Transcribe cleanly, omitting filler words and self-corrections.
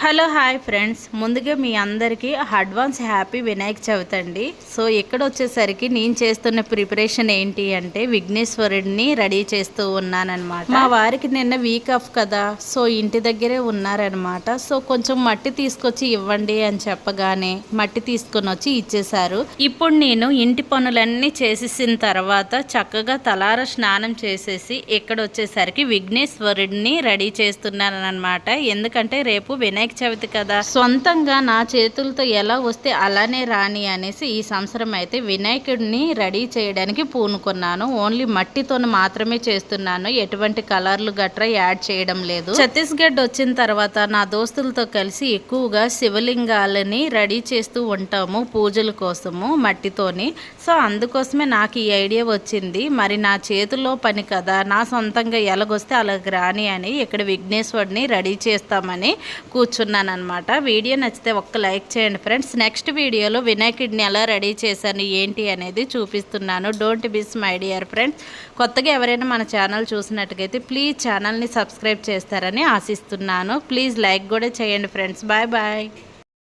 Hello hi friends, ముందుగా మీ అందరికీ advance happy Vinayaka Chavithi అండి. సో ఇక్కడ వచ్చేసరికి నేను చేస్తున్న ప్రిపరేషన్ ఏంటి అంటే విఘ్నేశ్వరుడిని రెడీ చేస్తూ ఉన్నానన్నమాట. మా వారికి నిన్న వీక్ ఆఫ్ కదా, సో ఇంటి దగ్గరే ఉన్నారనమాట. సో కొంచెం మట్టి తీసుకొచ్చి ఇవ్వండి అని చెప్పగానే మట్టి తీసుకొని వచ్చి ఇచ్చేశారు. ఇప్పుడు నేను ఇంటి పనులన్నీ చేసేసిన తర్వాత చక్కగా తలార స్నానం చేసేసి ఇక్కడ వచ్చేసరికి విఘ్నేశ్వరుడిని రెడీ చేస్తున్నాను అనమాట. ఎందుకంటే రేపు వినాయక చవితి కదా, సొంతంగా నా చేతులతో ఎలా వస్తే అలానే రాని అనేసి ఈ సంవత్సరం అయితే వినాయకుడిని రెడీ చేయడానికి పూనుకున్నాను. ఓన్లీ మట్టితో మాత్రమే చేస్తున్నాను, ఎటువంటి కలర్లు గట్రా యాడ్ చేయడం లేదు. ఛత్తీస్గఢ్ వచ్చిన తర్వాత నా దోస్తులతో కలిసి ఎక్కువగా శివలింగాలని రెడీ చేస్తూ ఉంటాము పూజల కోసము మట్టితోని. సో అందుకోసమే నాకు ఈ ఐడియా వచ్చింది. మరి నా చేతుల్లో పని కదా, నా సొంతంగా ఎలాగొస్తే అలాగ రాని అని ఇక్కడ విఘ్నేశ్వరుడిని రెడీ చేస్తామని కూర్చున్నాను అనమాట. వీడియో నచ్చితే ఒక్క లైక్ చేయండి ఫ్రెండ్స్. నెక్స్ట్ వీడియోలో వినాయకుడిని ఎలా రెడీ చేశాను ఏంటి అనేది చూపిస్తున్నాను. Don't miss my dear friends. కొత్తగా ఎవరైనా మన ఛానల్ చూసినట్టుగైతే ప్లీజ్ ఛానల్ని సబ్స్క్రైబ్ చేస్తారని ఆశిస్తున్నాను. ప్లీజ్ లైక్ కూడా చేయండి ఫ్రెండ్స్. Bye bye.